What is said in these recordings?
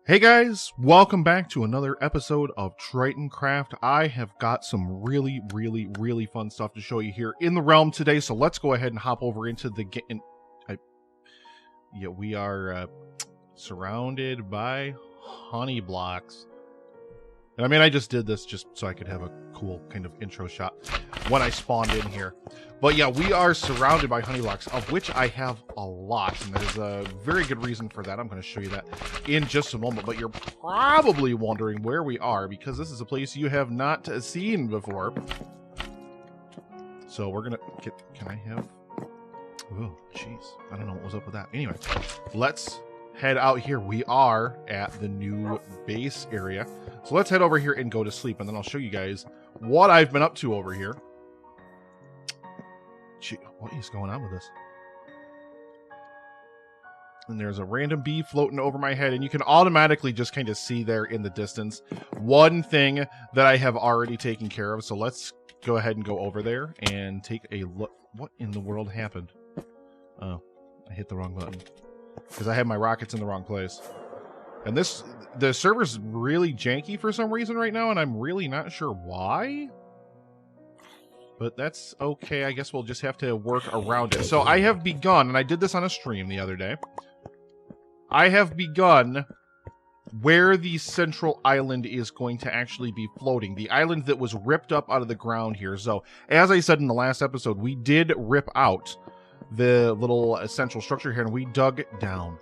Hey guys, welcome back to another episode of Tritoncraft. I have got some really fun stuff to show you here in the realm today, so let's go ahead and hop over into the game. Yeah, we are surrounded by honey blocks. And I mean, I just did this just so I could have a cool kind of intro shot when I spawned in here. But yeah, we are surrounded by honey blocks, of which I have a lot. And there's a very good reason for that. I'm going to show you that in just a moment. But you're probably wondering where we are, because this is a place you have not seen before. So we're going to get... Can I have... Oh, jeez. I don't know what was up with that. Anyway, let's head out here. We are at the new base area. So let's head over here and go to sleep, and then I'll show you guys what I've been up to over here. Gee, what is going on with this? And there's a random bee floating over my head, and you can automatically just kind of see there in the distance one thing that I have already taken care of. So let's go ahead and go over there and take a look. What in the world happened? Oh, I hit the wrong button because I had my rockets in the wrong place. And the server's really janky for some reason right now, and I'm really not sure why. But that's okay. I guess we'll just have to work around it. So I have begun, and I did this on a stream the other day. I have begun where the central island is going to actually be floating. The island that was ripped up out of the ground here. So as I said in the last episode, we did rip out the little central structure here, and we dug down.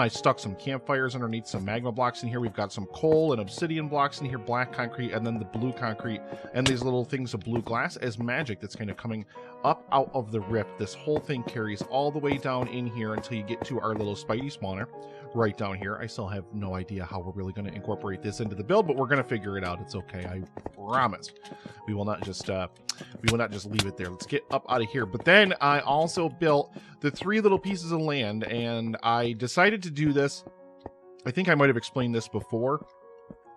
I stuck some campfires underneath some magma blocks in here. We've got some coal and obsidian blocks in here, black concrete, and then the blue concrete, and these little things of blue glass as magic that's kind of coming up out of the rift. This whole thing carries all the way down in here until you get to our little spidey spawner right down here. I still have no idea how we're really going to incorporate this into the build, but we're going to figure it out. It's okay, I promise. We will not just leave it there. Let's get up out of here. But then I also built the 3 little pieces of land, and I decided to do this. I think I might have explained this before,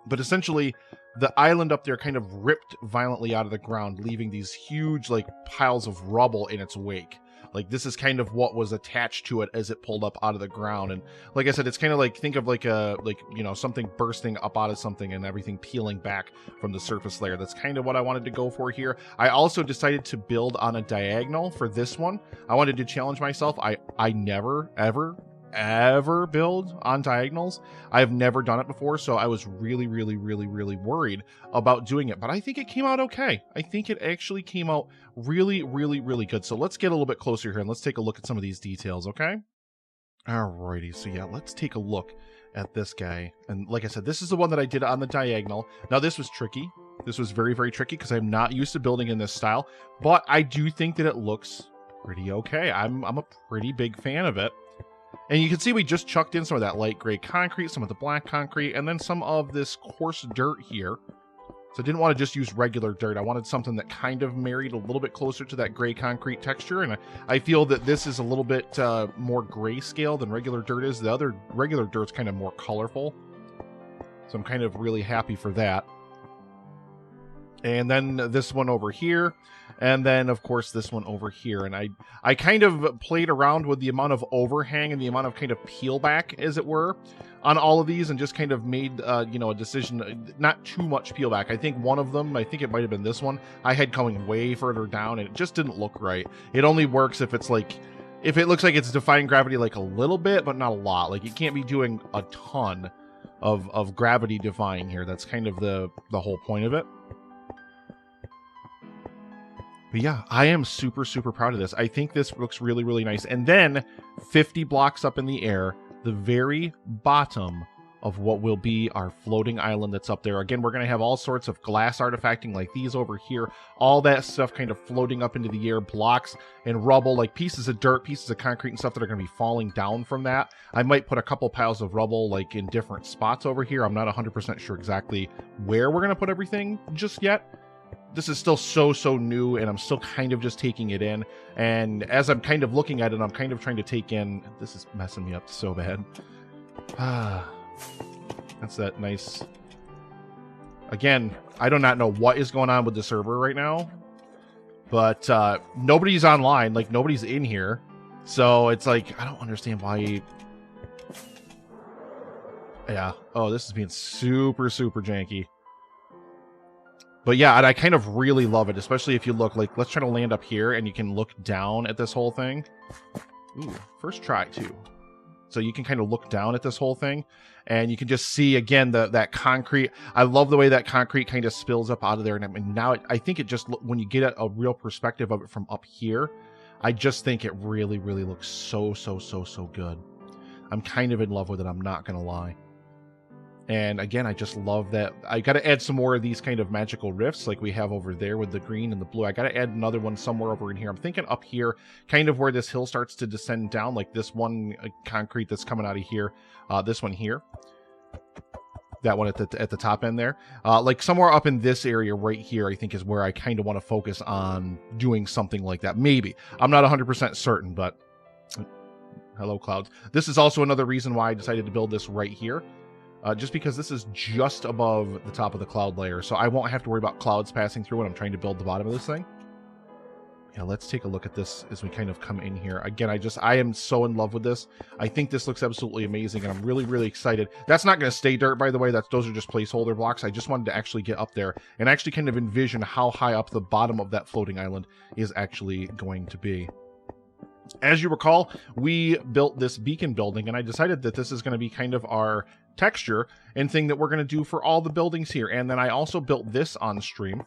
but essentially the island up there kind of ripped violently out of the ground, leaving these huge like piles of rubble in its wake. Like, this is kind of what was attached to it as it pulled up out of the ground. And like I said, it's kind of like, think of like you know, something bursting up out of something and everything peeling back from the surface layer. That's kind of what I wanted to go for here. I also decided to build on a diagonal for this one. I wanted to challenge myself. I never, ever build on diagonals. I've never done it before, so I was really worried about doing it, but I think it came out okay. I think it actually came out really good. So let's get a little bit closer here and let's take a look at some of these details, okay? Alrighty, so yeah, let's take a look at this guy. And like I said, this is the one that I did on the diagonal. Now, this was tricky. This was very tricky because I'm not used to building in this style, but I do think that it looks pretty okay. I'm a pretty big fan of it. And you can see we just chucked in some of that light gray concrete, some of the black concrete, and then some of this coarse dirt here. So I didn't want to just use regular dirt. I wanted something that kind of married a little bit closer to that gray concrete texture. And I feel that this is a little bit more grayscale than regular dirt is. The other regular dirt's kind of more colorful. So I'm kind of really happy for that. And then this one over here. And then, of course, this one over here. And I kind of played around with the amount of overhang and the amount of kind of peel back, as it were, on all of these, and just kind of made, you know, a decision, not too much peel back. I think one of them, I think it might have been this one, I had coming way further down, and it just didn't look right. It only works if it's like, if it looks like it's defying gravity like a little bit, but not a lot. Like, you can't be doing a ton of gravity defying here. That's kind of the whole point of it. But yeah, I am super proud of this. I think this looks really nice. And then 50 blocks up in the air, the very bottom of what will be our floating island that's up there. Again, we're going to have all sorts of glass artifacting like these over here. All that stuff kind of floating up into the air, blocks and rubble, like pieces of dirt, pieces of concrete and stuff that are going to be falling down from that. I might put a couple piles of rubble like in different spots over here. I'm not 100% sure exactly where we're going to put everything just yet. This is still so new, and I'm still kind of just taking it in. And as I'm kind of looking at it, I'm kind of trying to take in... This is messing me up so bad. That's that nice... Again, I do not know what is going on with the server right now. But nobody's online. Like, nobody's in here. So it's like, I don't understand why... Yeah. Oh, this is being super, super janky. But yeah, and I kind of really love it, especially if you look like, let's try to land up here and you can look down at this whole thing. Ooh, first try too. So you can kind of look down at this whole thing and you can just see again that concrete. I love the way that concrete kind of spills up out of there. And I mean, now I think it just, when you get a real perspective of it from up here, I just think it really, really looks so, so, so, so good. I'm kind of in love with it. I'm not going to lie. And again, I just love that. I got to add some more of these kind of magical rifts like we have over there with the green and the blue. I got to add another one somewhere over in here. I'm thinking up here, kind of where this hill starts to descend down, like this one concrete that's coming out of here. This one here. That one at the top end there. Like somewhere up in this area right here, I think is where I kind of want to focus on doing something like that. Maybe. I'm not 100% certain, but... Hello, clouds. This is also another reason why I decided to build this right here. Just because this is just above the top of the cloud layer, so I won't have to worry about clouds passing through when I'm trying to build the bottom of this thing. Yeah, let's take a look at this as we kind of come in here. Again, I am so in love with this. I think this looks absolutely amazing, and I'm really, really excited. That's not going to stay dirt, by the way. Those are just placeholder blocks. I just wanted to actually get up there and actually kind of envision how high up the bottom of that floating island is actually going to be. As you recall, we built this beacon building, and I decided that this is going to be kind of our texture and thing that we're going to do for all the buildings here. And then I also built this on stream.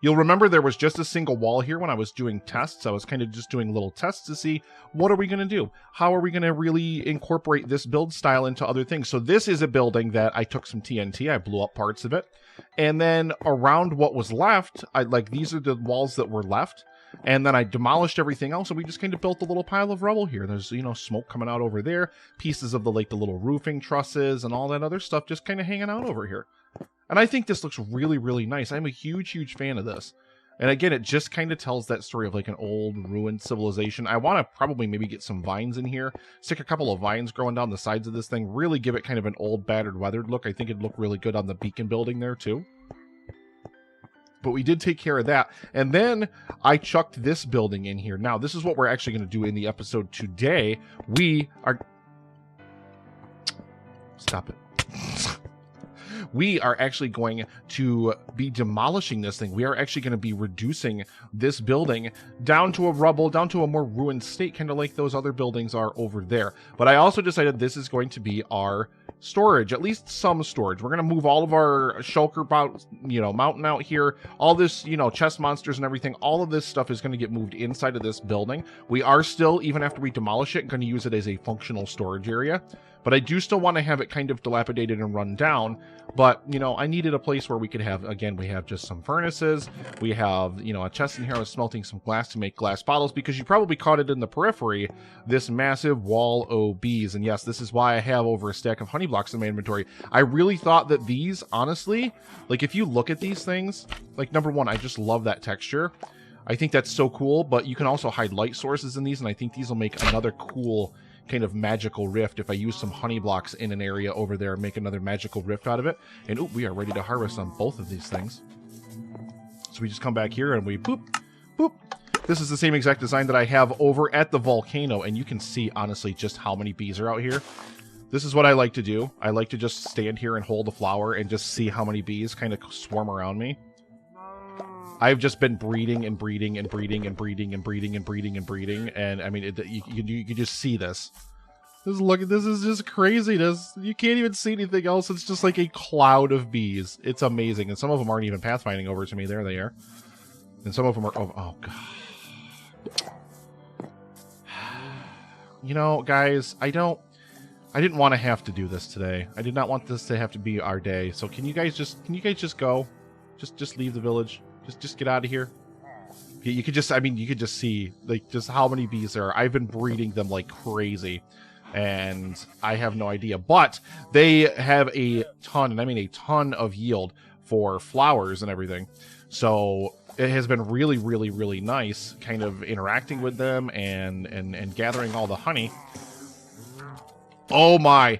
You'll remember there was just a single wall here when I was doing tests. I was kind of just doing little tests to see what are we going to do? How are we going to really incorporate this build style into other things? So this is a building that I took some TNT, I blew up parts of it. And then around what was left, these are the walls that were left. And then I demolished everything else, and we just kind of built a little pile of rubble here. There's, you know, smoke coming out over there, pieces of the little roofing trusses and all that other stuff just kind of hanging out over here. And I think this looks really, really nice. I'm a huge, huge fan of this. And again, it just kind of tells that story of like an old ruined civilization. I want to probably maybe get some vines in here, stick a couple of vines growing down the sides of this thing, really give it kind of an old, battered, weathered look. I think it'd look really good on the beacon building there too. But we did take care of that. And then I chucked this building in here. Now, this is what we're actually going to do in the episode today. We are... Stop it. We are actually going to be demolishing this thing. We are actually going to be reducing this building down to a rubble, down to a more ruined state, kind of like those other buildings are over there. But I also decided this is going to be our storage, at least some storage. We're going to move all of our shulker mountain out here, all this, chest monsters and everything. All of this stuff is going to get moved inside of this building. We are still, even after we demolish it, going to use it as a functional storage area. But I do still want to have it kind of dilapidated and run down. But, I needed a place where we could have, again, we have just some furnaces. We have, a chest in here. I was smelting some glass to make glass bottles because you probably caught it in the periphery, this massive wall o' bees. And yes, this is why I have over a stack of honey blocks in my inventory. I really thought that these, honestly, like if you look at these things, like number one, I just love that texture. I think that's so cool, but you can also hide light sources in these. And I think these will make another cool kind of magical rift if I use some honey blocks in an area over there and make another magical rift out of it. And we are ready to harvest on both of these things. So we just come back here and we boop, boop. This is the same exact design that I have over at the volcano, and you can see honestly just how many bees are out here. This is what I like to do. I like to just stand here and hold a flower and just see how many bees kind of swarm around me. I've just been breeding and breeding and breeding and breeding and breeding and breeding and breeding, and I mean, you can just see this. This is just craziness. You can't even see anything else. It's just like a cloud of bees. It's amazing, and some of them aren't even pathfinding over to me. There they are, and some of them are. Oh god. Guys, I didn't want to have to do this today. I did not want this to have to be our day. So can you guys just go? Just leave the village. Just get out of here. You could just see like just how many bees there are. I've been breeding them like crazy, and I have no idea. But they have a ton, and I mean a ton of yield for flowers and everything. So it has been really, really, really nice kind of interacting with them and gathering all the honey. Oh my.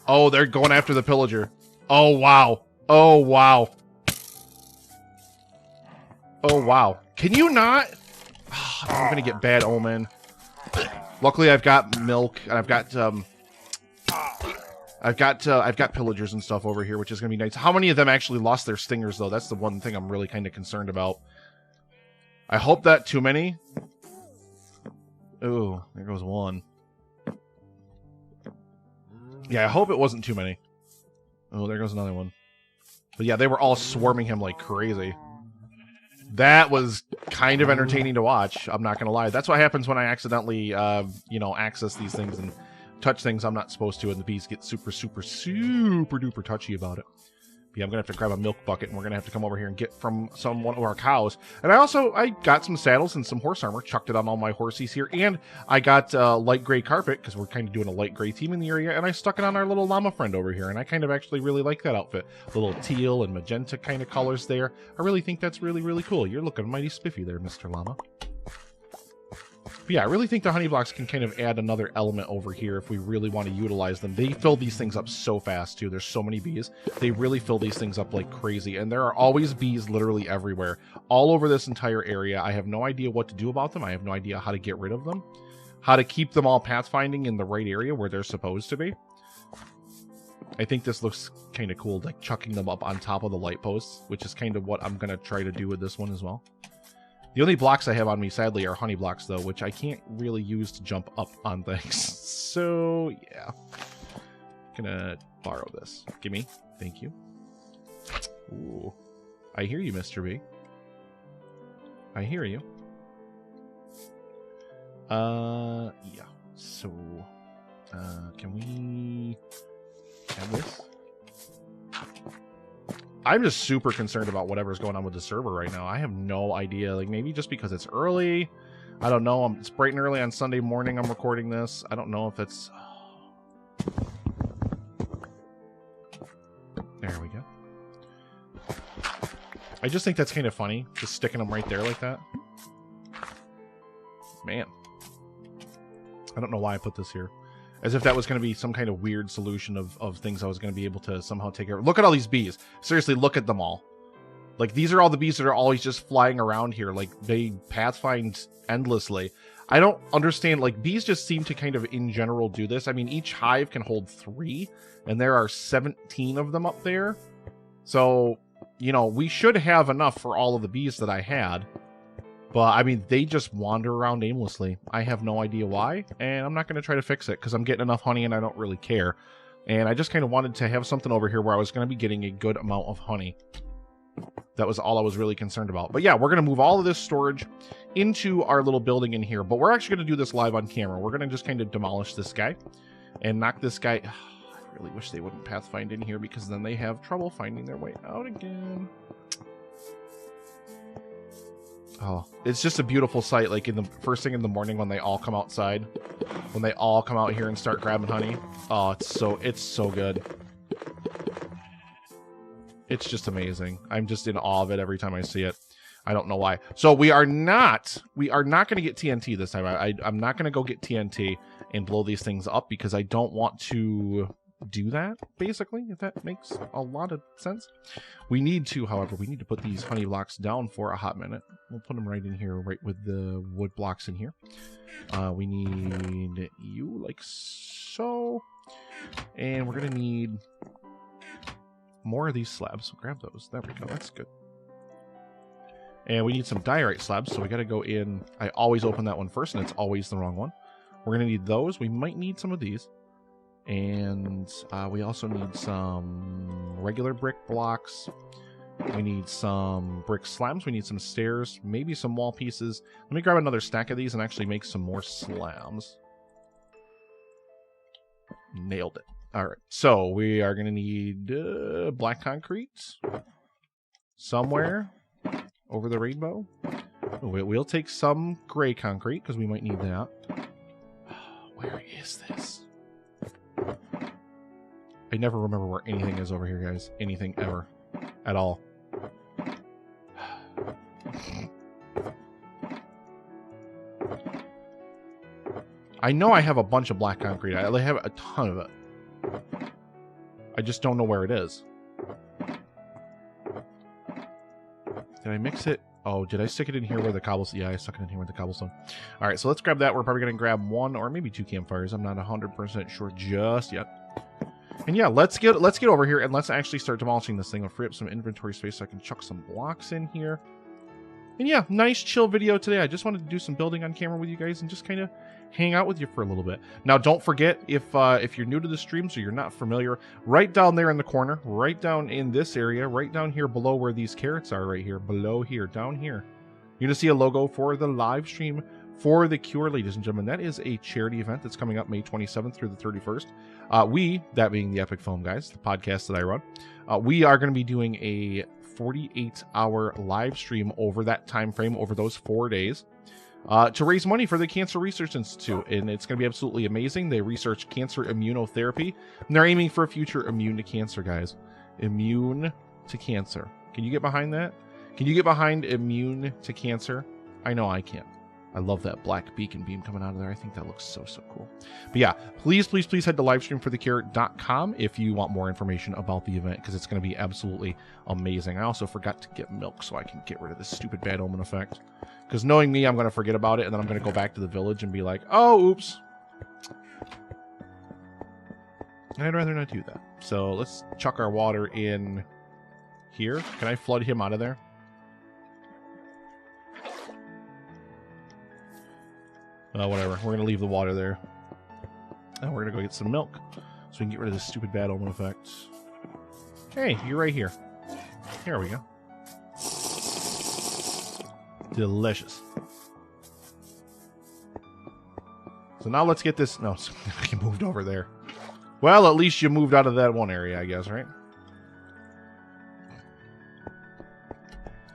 Oh, they're going after the pillager. Oh wow. Oh wow. Oh, wow. Can you not? Oh, I'm going to get bad omen. Luckily, I've got milk, and I've got I've got pillagers and stuff over here, which is going to be nice. How many of them actually lost their stingers, though? That's the one thing I'm really kind of concerned about. I hope that too many. Oh, there goes one. Yeah, I hope it wasn't too many. Oh, there goes another one. But yeah, they were all swarming him like crazy. That was kind of entertaining to watch. I'm not going to lie. That's what happens when I accidentally, you know, access these things and touch things I'm not supposed to, and the bees get super, super, super duper touchy about it. But yeah, I'm going to have to grab a milk bucket, and we're going to have to come over here and get from one of our cows. And I got some saddles and some horse armor, chucked it on all my horsies here, and I got light gray carpet, because we're kind of doing a light gray team in the area, and I stuck it on our little llama friend over here, and I kind of actually really like that outfit. Little teal and magenta kind of colors there. I really think that's really, really cool. You're looking mighty spiffy there, Mr. Llama. But yeah, I really think the honey blocks can kind of add another element over here if we really want to utilize them. They fill these things up so fast, too. There's so many bees. They really fill these things up like crazy. And there are always bees literally everywhere. All over this entire area. I have no idea what to do about them. I have no idea how to get rid of them. How to keep them all pathfinding in the right area where they're supposed to be. I think this looks kind of cool, like chucking them up on top of the light posts, which is kind of what I'm going to try to do with this one as well. The only blocks I have on me, sadly, are honey blocks, though, which I can't really use to jump up on things. So, yeah. Gonna borrow this. Gimme. Thank you. Ooh. I hear you, Mr. B. I hear you. Yeah. So, can we have this? I'm just super concerned about whatever's going on with the server right now. I have no idea. Like, maybe just because it's early. I don't know. It's bright and early on Sunday morning I'm recording this. I don't know if it's... There we go. I just think that's kind of funny. Just sticking them right there like that. Man. I don't know why I put this here. As if that was going to be some kind of weird solution of things I was going to be able to somehow take care of. Look at all these bees. Seriously, look at them all. Like, these are all the bees that are always just flying around here. Like, they pathfind endlessly. I don't understand. Like, bees just seem to kind of, in general, do this. I mean, each hive can hold 3, and there are 17 of them up there. So, you know, we should have enough for all of the bees that I had. But, I mean, they just wander around aimlessly. I have no idea why, and I'm not going to try to fix it, because I'm getting enough honey and I don't really care. And I just kind of wanted to have something over here where I was going to be getting a good amount of honey. That was all I was really concerned about. But yeah, we're going to move all of this storage into our little building in here. But we're actually going to do this live on camera. We're going to just kind of demolish this guy and knock this guy... I really wish they wouldn't pathfind in here, because then they have trouble finding their way out again. Oh, it's just a beautiful sight, like in the first thing in the morning when they all come outside. When they all come out here and start grabbing honey. Oh, it's so good. It's just amazing. I'm just in awe of it every time I see it. I don't know why. So we are not going to get TNT this time. I'm not going to go get TNT and blow these things up, because I don't want to do that, basically, if that makes a lot of sense. We need to, however, we need to put these honey blocks down for a hot minute. We'll put them right in here, right with the wood blocks in here. We need you like so, and we're gonna need more of these slabs. So grab those. There we go. That's good. And we need some diorite slabs, so we got to go in. I always open that one first, and it's always the wrong one. We're gonna need those. We might need some of these. And we also need some regular brick blocks. We need some brick slabs. We need some stairs. Maybe some wall pieces. Let me grab another stack of these and actually make some more slabs. Nailed it. All right. So we are going to need black concrete somewhere over the rainbow. We'll take some gray concrete because we might need that. Where is this? I never remember where anything is over here, guys. Anything ever. At all. I know I have a bunch of black concrete. I have a ton of it. I just don't know where it is. Did I mix it? Oh, did I stick it in here where the cobblestone... Yeah, I stuck it in here with the cobblestone. All right, so let's grab that. We're probably going to grab 1 or maybe 2 campfires. I'm not 100% sure just yet. And yeah, let's get over here and let's actually start demolishing this thing. I'll free up some inventory space so I can chuck some blocks in here. And yeah, nice chill video today. I just wanted to do some building on camera with you guys and just kind of hang out with you for a little bit. Now, don't forget, if you're new to the streams or you're not familiar, right down there in the corner, right down in this area, right down here below where these carrots are, right here, below here, down here, you're going to see a logo for the live stream for the Cure, ladies and gentlemen. That is a charity event that's coming up May 27th through the 31st. We, that being the Epic Foam Guys, the podcast that I run, we are going to be doing a 48-hour live stream over that time frame, over those 4 days, to raise money for the Cancer Research Institute. And it's going to be absolutely amazing. They research cancer immunotherapy, and they're aiming for a future immune to cancer, guys. Immune to cancer. Can you get behind that? Can you get behind immune to cancer? I know I can. I love that black beacon beam coming out of there. I think that looks so cool. But yeah, please head to livestreamforthecure.com if you want more information about the event, because it's going to be absolutely amazing. I also forgot to get milk so I can get rid of this stupid bad omen effect. Because knowing me, I'm going to forget about it, and then I'm going to go back to the village and be like, oh, oops. I'd rather not do that. So let's chuck our water in here. Can I flood him out of there? Whatever. We're going to leave the water there. And we're going to go get some milk so we can get rid of this stupid bad omen effect. Hey, you're right here. Here we go. Delicious. So now let's get this... No, you moved over there. Well, at least you moved out of that one area, I guess, right?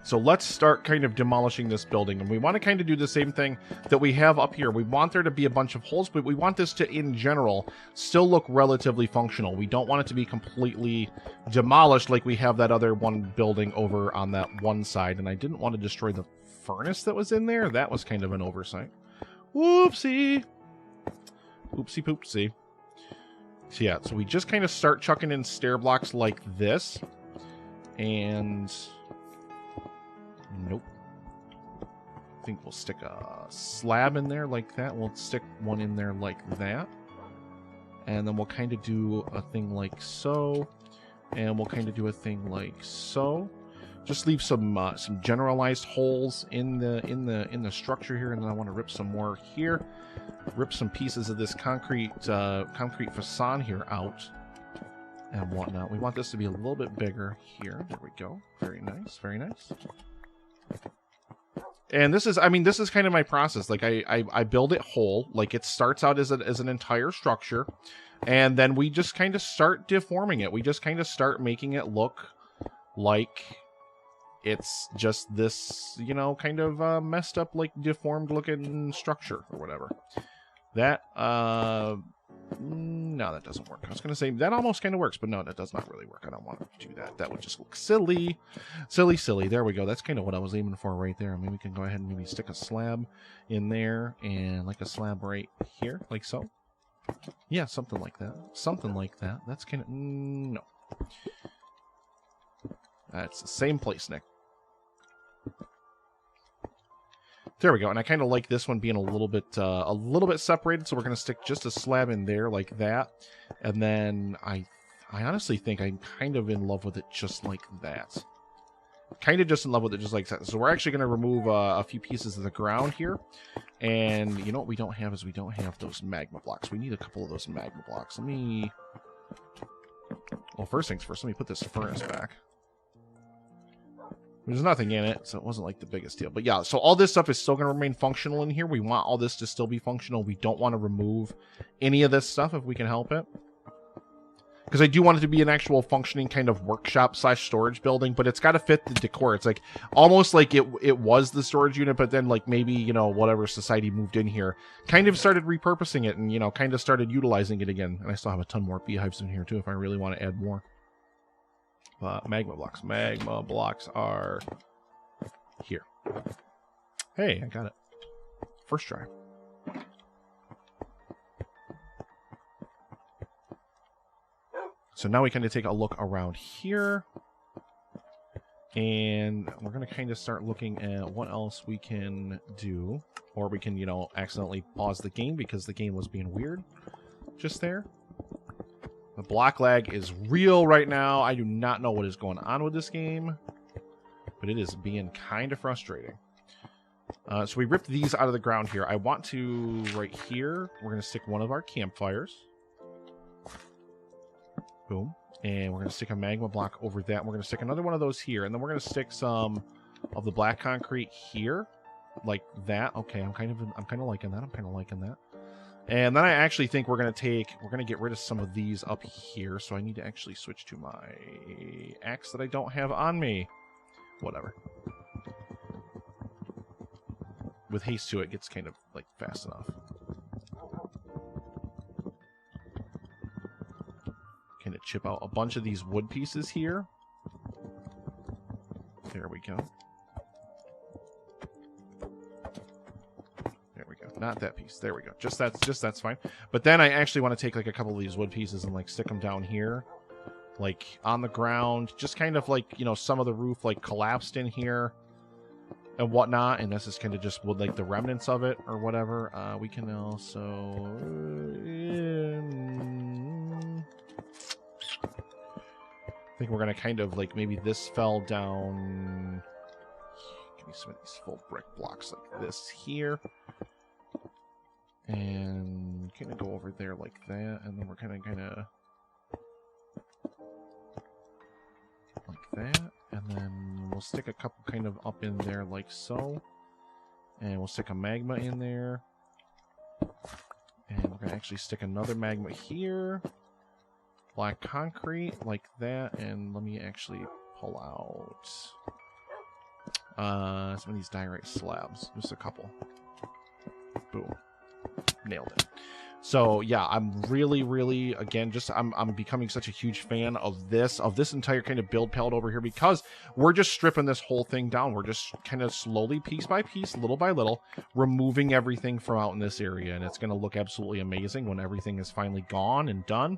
So let's start kind of demolishing this building. And we want to kind of do the same thing that we have up here. We want there to be a bunch of holes, but we want this to, in general, still look relatively functional. We don't want it to be completely demolished like we have that other one building over on that one side. And I didn't want to destroy the furnace that was in there. That was kind of an oversight. Whoopsie. Oopsie poopsie. So yeah, so we just kind of start chucking in stair blocks like this. And... Nope. I think we'll stick a slab in there like that. We'll stick one in there like that. And then we'll kind of do a thing like so. And we'll kind of do a thing like so. Just leave some generalized holes in the structure here, and then I want to rip some more here. Rip some pieces of this concrete facade here out and whatnot. We want this to be a little bit bigger here. There we go. Very nice. Very nice. And this is, I mean, this is kind of my process. Like I build it whole. Like it starts out as an entire structure, and then we just kind of start deforming it. We just kind of start making it look like it's just this, you know, kind of messed up, like deformed looking structure or whatever. That no, that doesn't work. I was going to say that almost kind of works, but no, that does not really work. I don't want to do that. That would just look silly. Silly. There we go. That's kind of what I was aiming for right there. Maybe we can go ahead and maybe stick a slab in there and like a slab right here, like so. Yeah, something like that. Something like that. That's kind of... no. That's the same place, Nick. There we go, and I kind of like this one being a little bit separated, so we're going to stick just a slab in there like that, and then I honestly think I'm kind of in love with it just like that. Kind of just in love with it just like that. So we're actually going to remove a few pieces of the ground here, and you know what we don't have is we don't have those magma blocks. We need a couple of those magma blocks. Let me... Well, first things first, let me put this furnace back. There's nothing in it, so it wasn't like the biggest deal. But yeah, so all this stuff is still going to remain functional in here. We want all this to still be functional. We don't want to remove any of this stuff if we can help it. Because I do want it to be an actual functioning kind of workshop / storage building, but it's got to fit the decor. It's like almost like it was the storage unit, but then like maybe, you know, whatever society moved in here kind of started repurposing it and, you know, kind of started utilizing it again. And I still have a ton more beehives in here too if I really want to add more. Magma blocks. Magma blocks are here. Hey, I got it. First try. So now we kind of take a look around here. And we're going to kind of start looking at what else we can do. Or we can, you know, accidentally pause the game because the game was being weird just there. The block lag is real right now. I do not know what is going on with this game, but it is being kind of frustrating. So we ripped these out of the ground here. I want to, right here, we're going to stick one of our campfires. Boom. And we're going to stick a magma block over that. We're going to stick another one of those here. And then we're going to stick some of the black concrete here. Like that. Okay, I'm kind of liking that. I'm kind of liking that. And then I actually think we're going to get rid of some of these up here. So I need to actually switch to my axe that I don't have on me. Whatever. With haste 2, it gets kind of like fast enough. Kind of chip out a bunch of these wood pieces here. There we go. There we go. Not that piece. There we go. That's fine. But then I actually want to take like a couple of these wood pieces and like stick them down here, like on the ground, just kind of like, you know, some of the roof like collapsed in here and whatnot, and this is kind of just with like the remnants of it or whatever. We can also I think we're gonna kind of like, maybe this fell down. Give me some of these full brick blocks like this here, and kind of go over there like that, and then we're kind of like that. And then we'll stick a couple kind of up in there like so. And we'll stick a magma in there. And we're going to actually stick another magma here. Black concrete like that. And let me actually pull out some of these diorite slabs. Just a couple. Boom. Nailed it. So yeah, I'm really, again, just I'm becoming such a huge fan of this entire kind of build palette over here, because we're just stripping this whole thing down. We're just kind of slowly, piece by piece, little by little, removing everything from out in this area, and it's going to look absolutely amazing when everything is finally gone and done,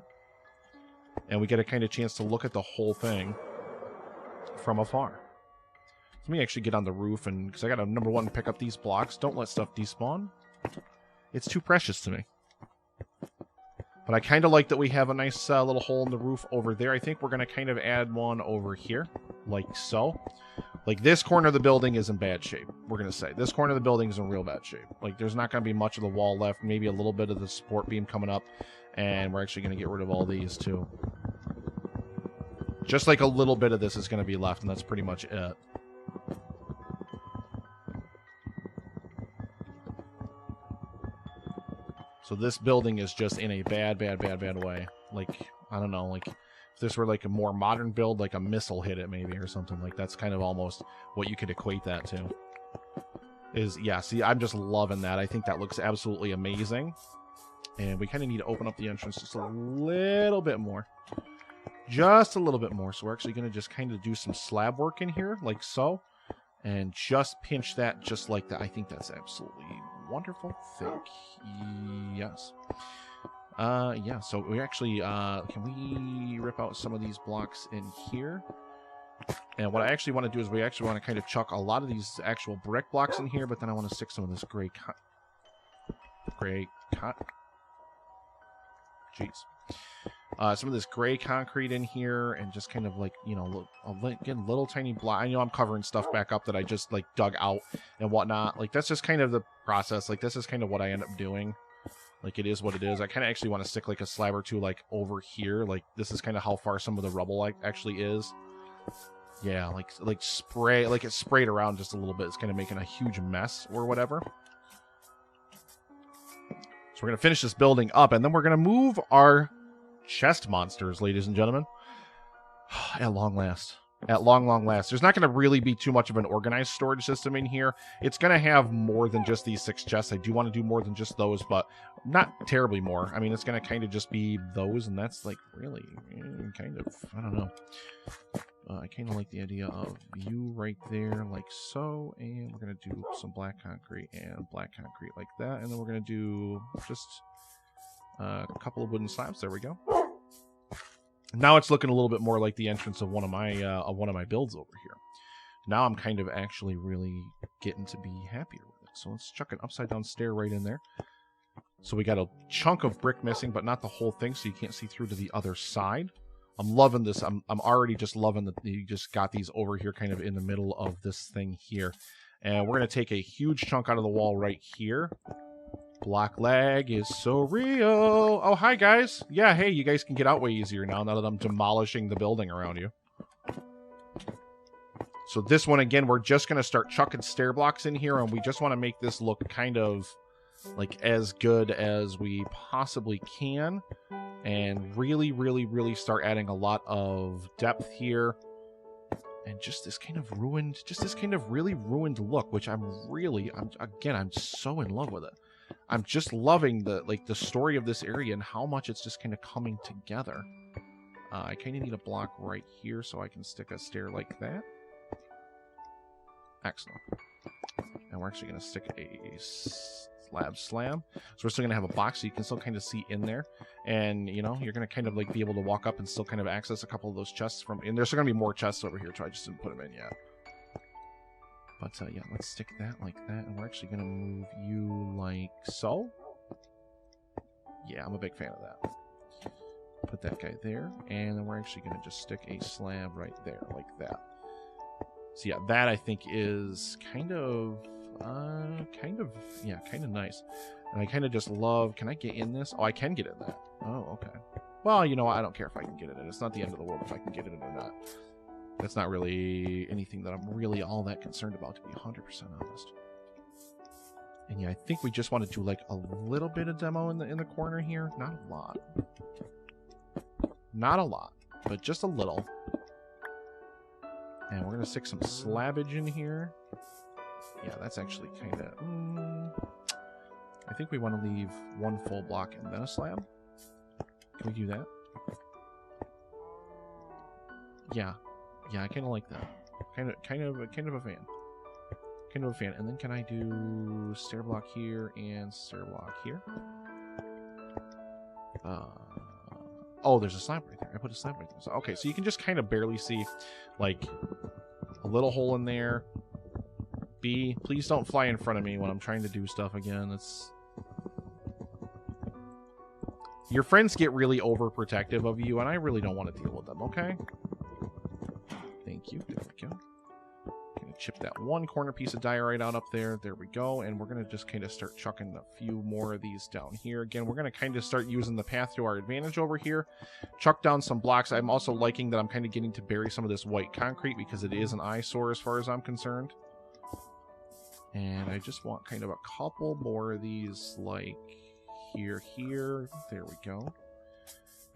and we get a kind of chance to look at the whole thing from afar. Let me actually get on the roof, and because I got to, number one, pick up these blocks. Don't let stuff despawn. It's too precious to me. But I kind of like that we have a nice little hole in the roof over there. I think we're going to kind of add one over here, like so. Like, this corner of the building is in bad shape, we're going to say. This corner of the building is in real bad shape. Like, there's not going to be much of the wall left, maybe a little bit of the support beam coming up. And we're actually going to get rid of all these, too. Just like a little bit of this is going to be left, and that's pretty much it. So this building is just in a bad way. Like, I don't know, like, if this were like a more modern build, like a missile hit it maybe or something, like that's kind of almost what you could equate that to. Is, yeah, see, I'm just loving that. I think that looks absolutely amazing. And we kind of need to open up the entrance just a little bit more. Just a little bit more. So we're actually going to just kind of do some slab work in here, like so. And just pinch that just like that. I think that's absolutely wonderful. Yes. Yeah, so we actually, can we rip out some of these blocks in here? And what I actually want to do is we actually want to kind of chuck a lot of these actual brick blocks in here, but then I want to stick some of this some of this gray concrete in here, and just kind of like, you know, again, little tiny block. I know I'm covering stuff back up that I just like dug out and whatnot. Like, that's just kind of the process. Like, this is kind of what I end up doing. Like, it is what it is. I kind of actually want to stick like a slab or two like over here. Like, this is kind of how far some of the rubble like actually is. Yeah, like spray, like it's sprayed around just a little bit. It's kind of making a huge mess or whatever. So we're going to finish this building up, and then we're going to move our chest monsters, ladies and gentlemen. At long last. At long last. There's not going to really be too much of an organized storage system in here. It's going to have more than just these 6 chests. I do want to do more than just those, but not terribly more. I mean, it's going to kind of just be those, and that's like really kind of, I don't know. I kind of like the idea of you right there, like so, and we're going to do some black concrete and black concrete like that, and then we're going to do just a couple of wooden slabs. There we go. Now it's looking a little bit more like the entrance of one of my builds over here. Now I'm kind of actually really getting to be happier with it. So let's chuck an upside down stair right in there. So we got a chunk of brick missing, but not the whole thing, so you can't see through to the other side. I'm loving this. I'm already just loving that you just got these over here kind of in the middle of this thing here. And we're going to take a huge chunk out of the wall right here. Block lag is so real. Oh, hi, guys. Yeah, hey, you guys can get out way easier now that I'm demolishing the building around you. So this one, again, we're just going to start chucking stair blocks in here, and we just want to make this look kind of like as good as we possibly can. And really, really, really start adding a lot of depth here. And just this kind of ruined, just this kind of really ruined look, which I'm so in love with it. I'm just loving the story of this area and how much it's just kind of coming together. I kind of need a block right here so I can stick a stair like that. Excellent. And we're actually going to stick a slab. So we're still going to have a box so you can still kind of see in there. And, you know, you're going to kind of like be able to walk up and still kind of access a couple of those chests from in. There's still going to be more chests over here too. I just didn't put them in yet. But yeah, let's stick that like that. And we're actually going to move you like so. Yeah, I'm a big fan of that. Put that guy there. And then we're actually going to just stick a slab right there like that. So yeah, that I think is kind of nice. And I kind of just love, can I get in this? Oh, I can get in that. Oh, okay. Well, you know what? I don't care if I can get it in. It's not the end of the world if I can get it in or not. That's not really anything that I'm really all that concerned about, to be 100% honest. And yeah, I think we just want to do like a little bit of demo in the corner here. Not a lot. Not a lot, but just a little. And we're going to stick some slabbage in here. Yeah, that's actually kind of... I think we want to leave one full block and then a slab. Can we do that? Yeah. Yeah, I kind of like that. Kind of a fan. Kind of a fan. And then can I do stair block here and stair block here? Oh, there's a slab right there. I put a slab right there. So, okay, so you can just kind of barely see, like, a little hole in there. B, please don't fly in front of me when I'm trying to do stuff again. It's... Your friends get really overprotective of you, and I really don't want to deal with them, okay? Thank you. There we go. Gonna chip that one corner piece of diorite out up there. There we go. And we're going to just kind of start chucking a few more of these down here. Again, we're going to kind of start using the path to our advantage over here. Chuck down some blocks. I'm also liking that I'm kind of getting to bury some of this white concrete because it is an eyesore as far as I'm concerned. And I just want kind of a couple more of these, like here. There we go.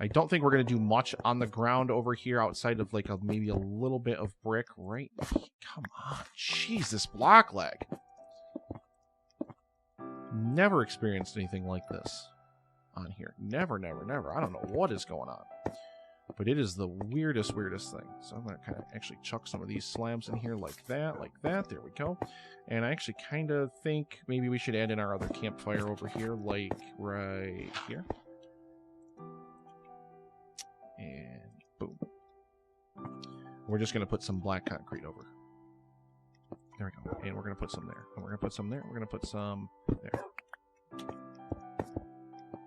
I don't think we're going to do much on the ground over here outside of like maybe a little bit of brick, right? Come on. Jeez, this block lag. Never experienced anything like this on here. Never. I don't know what is going on. But it is the weirdest thing. So I'm going to kind of actually chuck some of these slabs in here like that. There we go. And I actually kind of think maybe we should add in our other campfire over here, like right here. And boom. We're just going to put some black concrete over. There we go. And we're going to put some there. And we're going to put some there. We're going to put some there.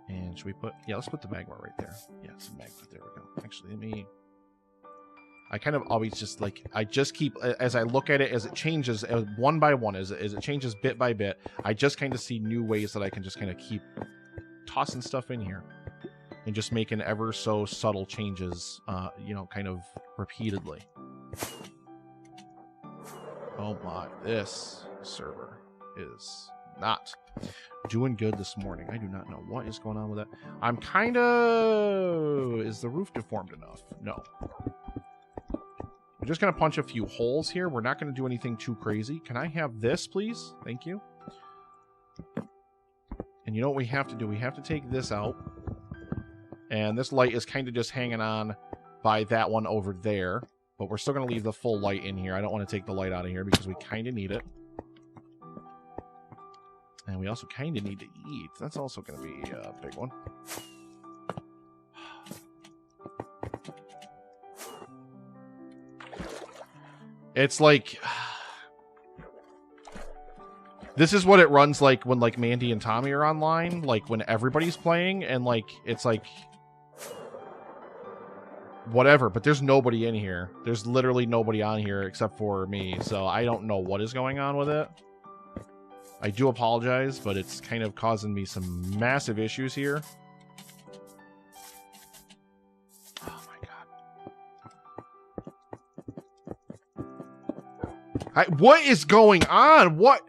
And should we put... Yeah, let's put the magma right there. Yeah, some magma. There we go. Actually, let me... I kind of always just like... I just keep... As I look at it, as it changes one by one, as it changes bit by bit, I just kind of see new ways that I can just kind of keep tossing stuff in here. And just making ever so subtle changes, you know, kind of repeatedly. Oh my, this server is not doing good this morning. I do not know what is going on with that. I'm kind of... Is the roof deformed enough? No. I'm just going to punch a few holes here. We're not going to do anything too crazy. Can I have this, please? Thank you. And you know what we have to do? We have to take this out. And this light is kind of just hanging on by that one over there. But we're still going to leave the full light in here. I don't want to take the light out of here because we kind of need it. And we also kind of need to eat. That's also going to be a big one. It's like... This is what it runs like when like Mandy and Tommy are online, like when everybody's playing, and like it's like whatever, but there's nobody in here. There's literally nobody on here except for me, so I don't know what is going on with it. I do apologize, but it's kind of causing me some massive issues here. Oh my god. What is going on? What?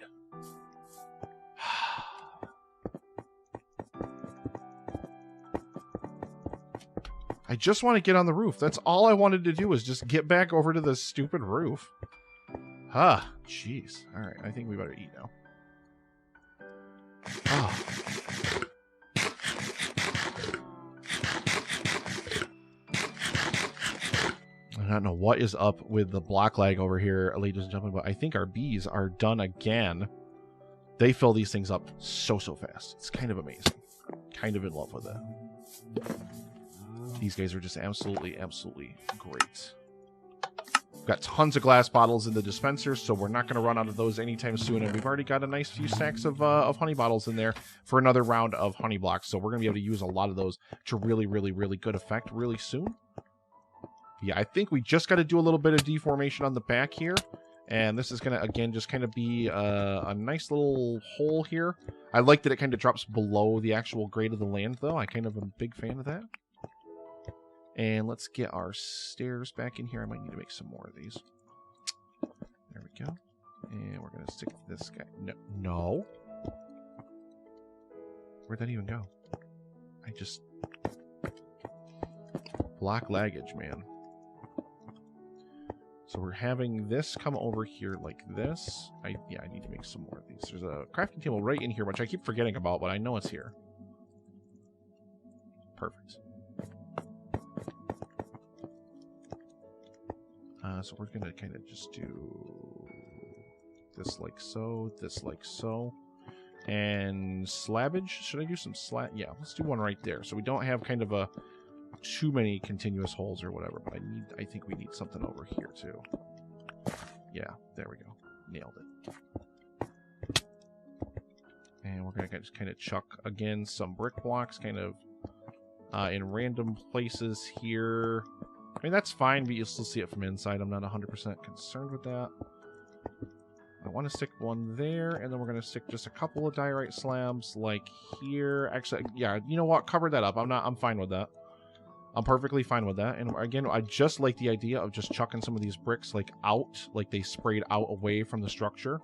I just want to get on the roof. That's all I wanted to do was just get back over to this stupid roof. Huh. Jeez. All right. I think we better eat now. Oh. I don't know what is up with the block lag over here, ladies and gentlemen, but I think our bees are done again. They fill these things up so fast. It's kind of amazing. Kind of in love with it. These guys are just absolutely great. We've got tons of glass bottles in the dispenser, so we're not going to run out of those anytime soon. And we've already got a nice few stacks of honey bottles in there for another round of honey blocks. So we're going to be able to use a lot of those to really good effect really soon. Yeah, I think we just got to do a little bit of deformation on the back here. And this is going to, again, just kind of be a nice little hole here. I like that it kind of drops below the actual grade of the land, though. I kind of am a big fan of that. And let's get our stairs back in here. I might need to make some more of these. There we go. And we're going to stick this guy. No. Where'd that even go? Block laggage, man. So we're having this come over here like this. Yeah, I need to make some more of these. There's a crafting table right in here, which I keep forgetting about, but I know it's here. Perfect. So we're going to kind of just do this like so, this like so. And slabbage. Should I do some slab? Yeah, let's do one right there. So we don't have kind of a too many continuous holes or whatever, but I think we need something over here too. Yeah, there we go. Nailed it. And we're going to just kind of chuck, again, some brick blocks kind of in random places here. I mean, that's fine, but you'll still see it from inside. I'm not 100% concerned with that. I want to stick one there, and then we're going to stick just a couple of diorite slabs like here. Actually, yeah, you know what? Cover that up. I'm fine with that. I'm perfectly fine with that. And again, I just like the idea of just chucking some of these bricks like out, like they sprayed out away from the structure,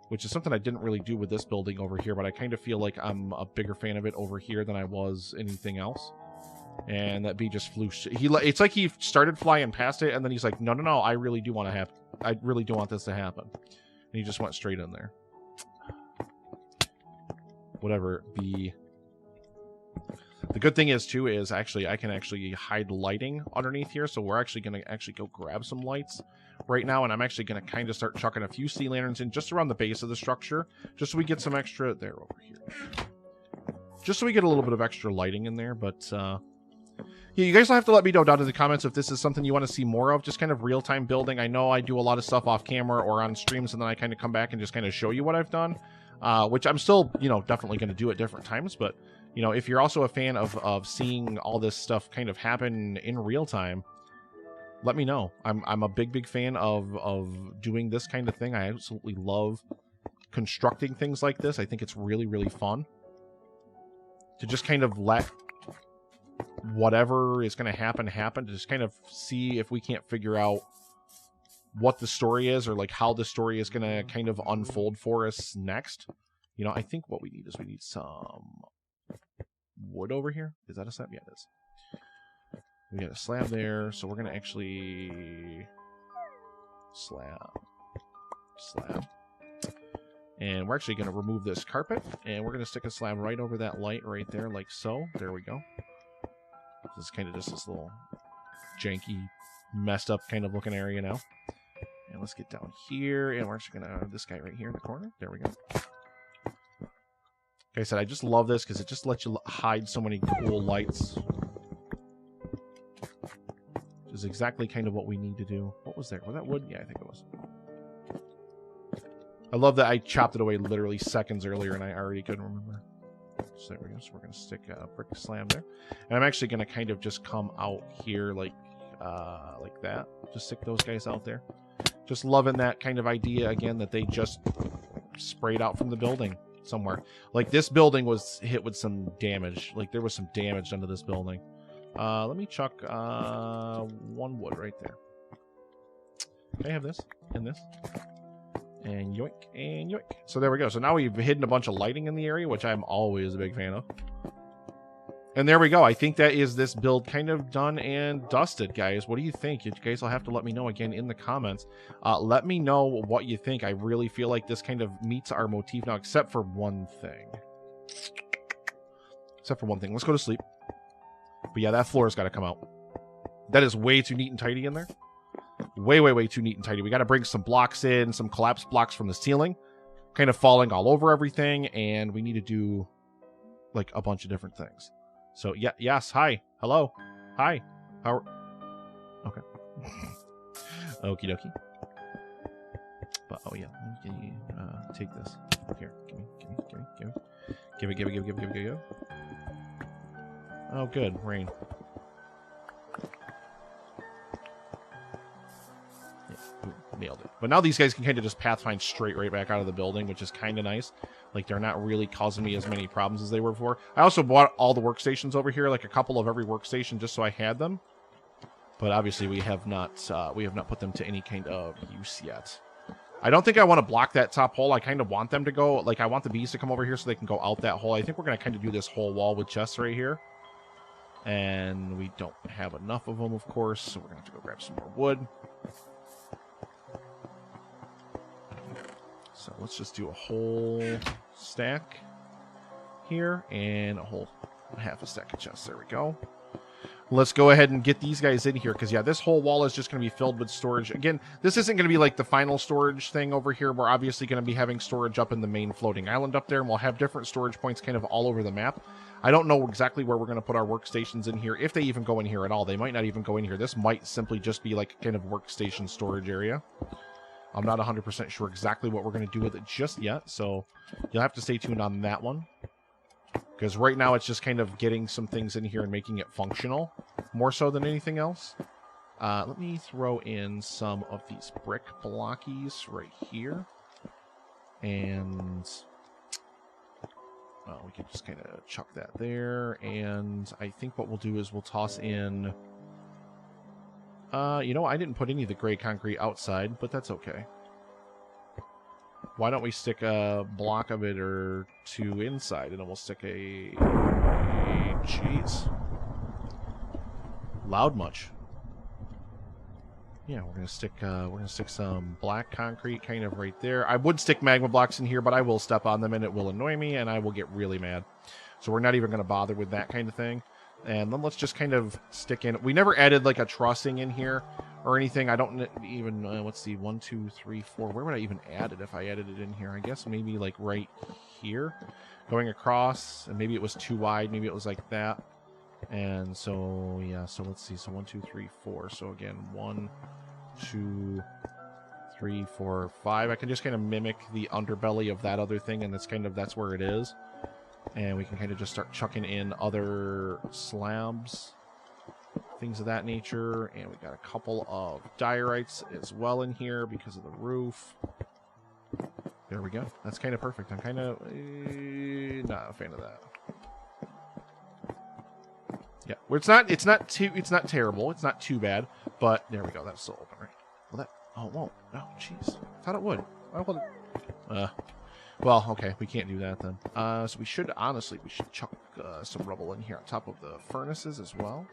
which is something I didn't really do with this building over here, but I kind of feel like I'm a bigger fan of it over here than I was anything else. And that bee just flew. It's like he started flying past it, and then he's like, no, I really do want this to happen. And he just went straight in there. Whatever. The good thing is, too, is actually I can actually hide lighting underneath here, so we're actually going to go grab some lights right now, and I'm actually going to kind of start chucking a few sea lanterns in just around the base of the structure, just so we get some extra... There, over here. Just so we get a little bit of extra lighting in there, but... yeah, you guys will have to let me know down in the comments if this is something you want to see more of, just kind of real-time building. I know I do a lot of stuff off camera or on streams, and then I kind of come back and just kind of show you what I've done, which I'm still, definitely going to do at different times. But, if you're also a fan of seeing all this stuff kind of happen in real time, let me know. I'm a big fan of doing this kind of thing. I absolutely love constructing things like this. I think it's really fun to just kind of let whatever is going to happen to just kind of see if we can't figure out what the story is, or like how the story is going to kind of unfold for us next. I think what we need is we need some wood over here. Is that a slab? Yeah, it is. We got a slab there, so we're going to actually slab. And we're actually going to remove this carpet, and we're going to stick a slab right over that light right there, like so. There we go. This is kind of just this little janky, messed up kind of looking area now. And let's get down here, and we're actually going to this guy right here in the corner. There we go. Like I said, I just love this because it just lets you hide so many cool lights. Which is exactly kind of what we need to do. What was there? Was that wood? Yeah, I think it was. I love that I chopped it away literally seconds earlier and I already couldn't remember. So there we go. So we're going to stick a brick slab there. And I'm actually going to kind of just come out here like that. Just stick those guys out there. Just loving that kind of idea, again, that they just sprayed out from the building somewhere. Like, this building was hit with some damage. Like, there was some damage done to this building. Let me chuck 1 wood right there. Can I have this and this? And yoink, and yoink. So there we go. So now we've hidden a bunch of lighting in the area, which I'm always a big fan of. And there we go. I think that is this build kind of done and dusted, guys. What do you think? You guys will have to let me know again in the comments. Let me know what you think. I really feel like this kind of meets our motif now, except for one thing. Let's go to sleep. But yeah, that floor's got to come out. That is way too neat and tidy in there. Way, way, way too neat and tidy. We got to bring some blocks in, some collapsed blocks from the ceiling, kind of falling all over everything, and we need to do like a bunch of different things. So yeah, yes, hi, hello, hi, how? Okay, okie dokie. But oh yeah, can you take this here? Give it. Oh, good, rain. Nailed it. But now these guys can kind of just pathfind straight right back out of the building, which is kind of nice. Like, they're not really causing me as many problems as they were before. I also bought all the workstations over here, like a couple of every workstation, just so I had them. But obviously we have not put them to any kind of use yet. I don't think I want to block that top hole. I kind of want them to go, like, I want the bees to come over here so they can go out that hole. I think we're going to kind of do this whole wall with chests right here. And we don't have enough of them, of course, so we're going to have to go grab some more wood. So let's just do a whole stack here and a whole half a stack of chests. There we go. Let's go ahead and get these guys in here because, yeah, this whole wall is just going to be filled with storage. Again, this isn't going to be like the final storage thing over here. We're obviously going to be having storage up in the main floating island up there, and we'll have different storage points kind of all over the map. I don't know exactly where we're going to put our workstations in here, if they even go in here at all. They might not even go in here. This might simply just be like kind of workstation storage area. I'm not 100% sure exactly what we're going to do with it just yet, so you'll have to stay tuned on that one. Because right now it's just kind of getting some things in here and making it functional, more so than anything else. Let me throw in some of these brick blockies right here. And we can just kind of chuck that there. And I think what we'll do is we'll toss in... you know, I didn't put any of the gray concrete outside, but that's okay. Why don't we stick a block of it or two inside, and then we'll stick a... Jeez. Loud much. Yeah, we're gonna stick some black concrete kind of right there. I would stick magma blocks in here, but I will step on them and it will annoy me, and I will get really mad. So we're not even gonna bother with that kind of thing. And then let's just kind of stick in. We never added like a trussing in here or anything. I don't even, let's see, 1, 2, 3, 4. Where would I even add it if I added it in here? I guess maybe like right here, going across, and maybe it was too wide. Maybe it was like that. And so, yeah, so let's see. So 1, 2, 3, 4. So again, 1, 2, 3, 4, 5. I can just kind of mimic the underbelly of that other thing, and that's where it is. And we can kind of just start chucking in other slabs, things of that nature. And we got a couple of diorites as well in here because of the roof. There we go. That's kind of perfect. I'm kind of not a fan of that. Yeah, well, it's not terrible. It's not too bad. But there we go. That's still open, right? Well, that. Oh, it won't. Oh, jeez. I thought it would. Why would it? Well, okay, we can't do that then. So we should chuck some rubble in here on top of the furnaces as well.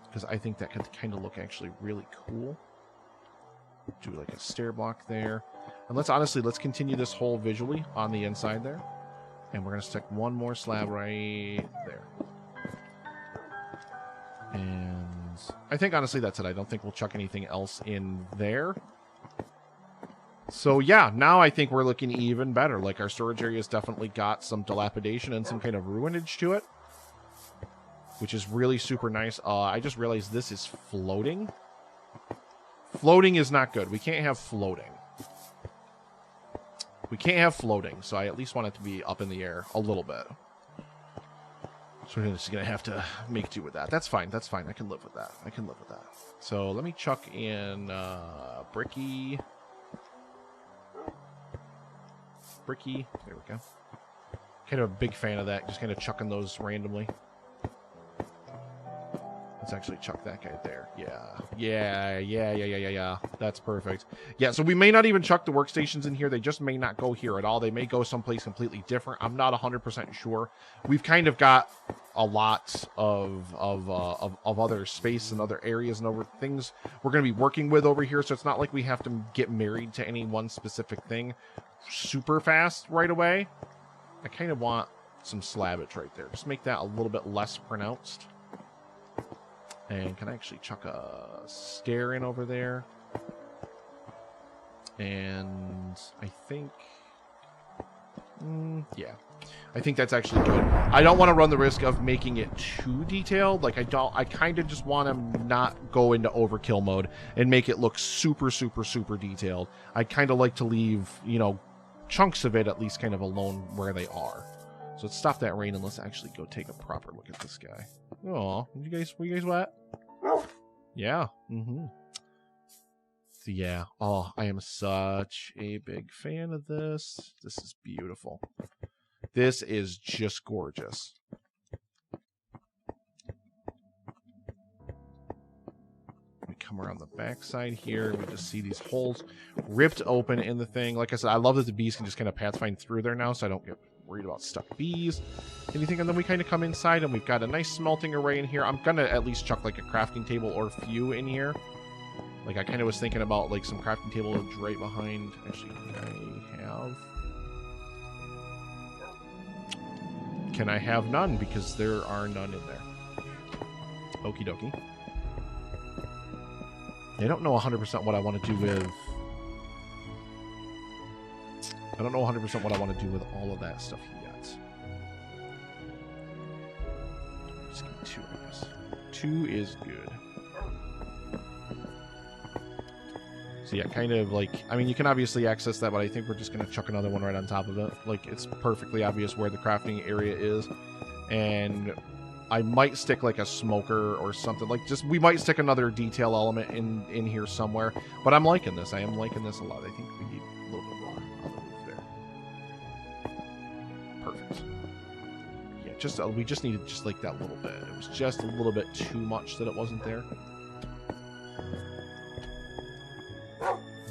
Because I think that could kind of look actually really cool. Do like a stair block there. And let's continue this hole visually on the inside there. And we're going to stick one more slab right there. And I think honestly that's it. I don't think we'll chuck anything else in there. So yeah, now I think we're looking even better. Like, our storage area's definitely got some dilapidation and some kind of ruinage to it, which is really super nice. I just realized this is floating. Floating is not good. We can't have floating. We can't have floating, so I at least want it to be up in the air a little bit. So we're just going to have to make do with that. That's fine. That's fine. I can live with that. I can live with that. So let me chuck in Bricky. Bricky. There we go. Kind of a big fan of that. Just kind of chucking those randomly. Let's actually chuck that guy there. Yeah. That's perfect. Yeah, so we may not even chuck the workstations in here. They just may not go here at all. They may go someplace completely different. I'm not 100% sure. We've kind of got a lot of other space and other areas and other things we're going to be working with over here. So it's not like we have to get married to any one specific thing super fast right away. I kind of want some slabbage right there. Just make that a little bit less pronounced. And can I actually chuck a stair in over there? And I think... yeah. I think that's actually good. I don't want to run the risk of making it too detailed. Like, I kind of just want to not go into overkill mode and make it look super, super, super detailed. I kind of like to leave, you know, chunks of it at least kind of alone where they are. So let's stop that rain and let's actually go take a proper look at this guy. Oh, were you guys wet? Yeah. So yeah. Oh, I am such a big fan of this. This is beautiful. This is just gorgeous. We come around the backside here. We just see these holes ripped open in the thing. Like I said, I love that the bees can just kind of pathfind through there now, so I don't get worried about stuck bees, anything. And then we kind of come inside and we've got a nice smelting array in here. I'm gonna at least chuck like a crafting table or a few in here. Like I kind of was thinking about like some crafting tables right behind. Actually, can I have none? Because there are none in there. Okie dokie. I don't know 100% what I want to do with... I don't know 100% what I want to do with all of that stuff yet. Just give me 2, I guess. 2 is good. So yeah, kind of like... I mean, you can obviously access that, but I think we're just going to chuck another one right on top of it. Like, it's perfectly obvious where the crafting area is. And I might stick like a smoker or something. Like, just... We might stick another detail element in here somewhere. But I'm liking this. I am liking this a lot. I think we need a little bit more on the roof there. Perfect. Yeah, just we just needed just like that little bit. It was just a little bit too much that it wasn't there.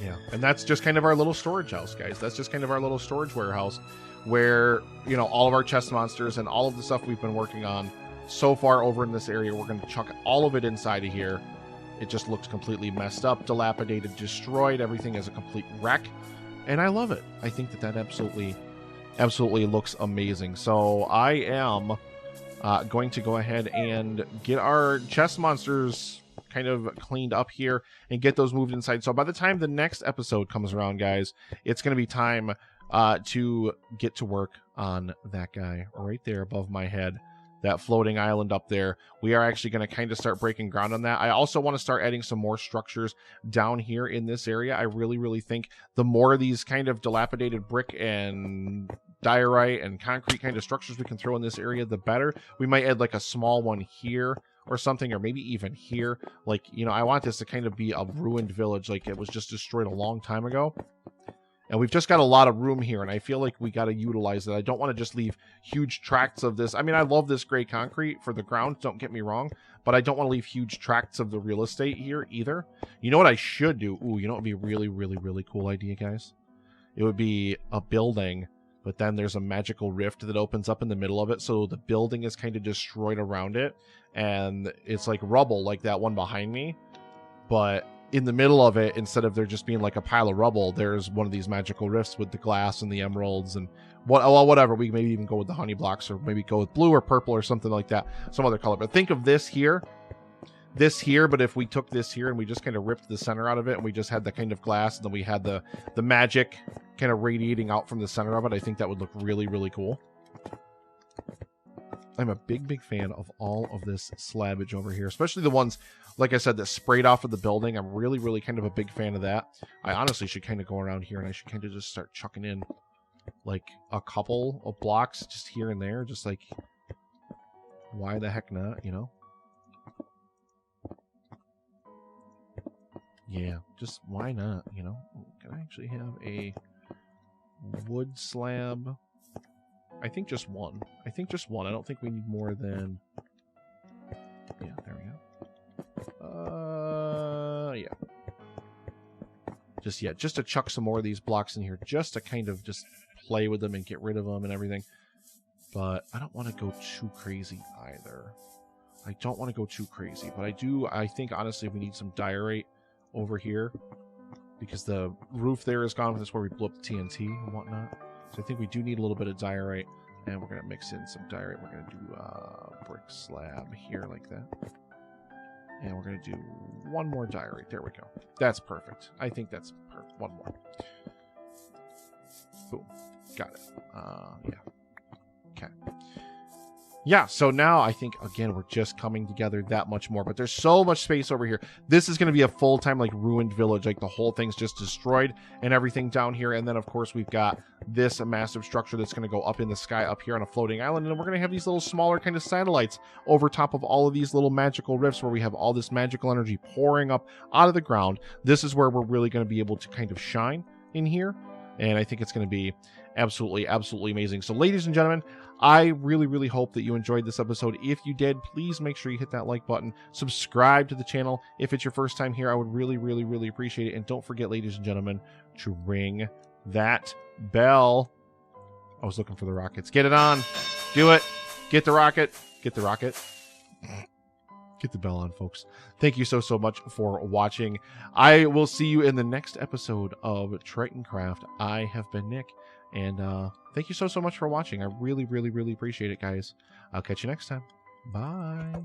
Yeah, and that's just kind of our little storage house, guys. That's just kind of our little storage warehouse where, you know, all of our chest monsters and all of the stuff we've been working on so far over in this area, we're going to chuck all of it inside of here. It just looks completely messed up, dilapidated, destroyed. Everything is a complete wreck, and I love it. I think that absolutely looks amazing. So I am going to go ahead and get our chest monsters kind of cleaned up here and get those moved inside. So by the time the next episode comes around, guys, it's going to be time to get to work on that guy right there above my head, that floating island up there. We are actually going to kind of start breaking ground on that. I also want to start adding some more structures down here in this area. I really think the more of these kind of dilapidated brick and diorite and concrete kind of structures we can throw in this area, the better. We might add like a small one here or something, or maybe even here. Like, you know, I want this to kind of be a ruined village, like it was just destroyed a long time ago. And we've just got a lot of room here, and I feel like we got to utilize it. I don't want to just leave huge tracts of this. I mean, I love this gray concrete for the ground, don't get me wrong, but I don't want to leave huge tracts of the real estate here either. You know what I should do? Ooh, you know what would be a really cool idea, guys? It would be a building, but then there's a magical rift that opens up in the middle of it, so the building is kind of destroyed around it, and it's like rubble, like that one behind me, but in the middle of it, instead of there just being like a pile of rubble, there's one of these magical rifts with the glass and the emeralds and whatever. We maybe even go with the honey blocks, or maybe go with blue or purple or something like that, some other color. But think of this here, but if we took this here and we just kind of ripped the center out of it, and we just had the kind of glass, and then we had the magic kind of radiating out from the center of it, I think that would look really cool. I'm a big fan of all of this slabbage over here, especially the ones, like I said, that sprayed off of the building. I'm really kind of a big fan of that. I honestly should kind of go around here, and I should kind of just start chucking in like a couple of blocks just here and there, just like, why the heck not, you know? Yeah, just why not, you know? Can I actually have a wood slab? I think just one. I think just one. I don't think we need more than... Yeah, there we go. Yeah. Just to chuck some more of these blocks in here, just to kind of just play with them and get rid of them and everything. But I don't want to go too crazy either. I don't want to go too crazy, but I think honestly we need some diorite over here because the roof there is gone. That's where we blew up the TNT and whatnot. So I think we do need a little bit of diorite, and we're going to mix in some diorite. We're going to do a brick slab here like that. And we're going to do one more diorite. There we go. That's perfect. I think that's perfect. One more. Boom. Got it. Yeah. Okay. Yeah, so now I think, again, we're just coming together that much more. But there's so much space over here. This is going to be a full-time, like, ruined village. Like, the whole thing's just destroyed and everything down here. And then, of course, we've got this massive structure that's going to go up in the sky up here on a floating island. And we're going to have these little smaller kind of satellites over top of all of these little magical rifts where we have all this magical energy pouring up out of the ground. This is where we're really going to be able to kind of shine in here. And I think it's going to be absolutely, absolutely amazing. So, ladies and gentlemen, I really, really hope that you enjoyed this episode. If you did, please make sure you hit that like button. Subscribe to the channel. If it's your first time here, I would really, really, really appreciate it. And don't forget, ladies and gentlemen, to ring that bell. I was looking for the rockets. Get it on. Do it. Get the rocket. Get the rocket. Get the bell on, folks. Thank you so, so much for watching. I will see you in the next episode of Tritoncraft. I have been Nick, and thank you so, so much for watching. I really, really, really appreciate it, guys. I'll catch you next time. Bye.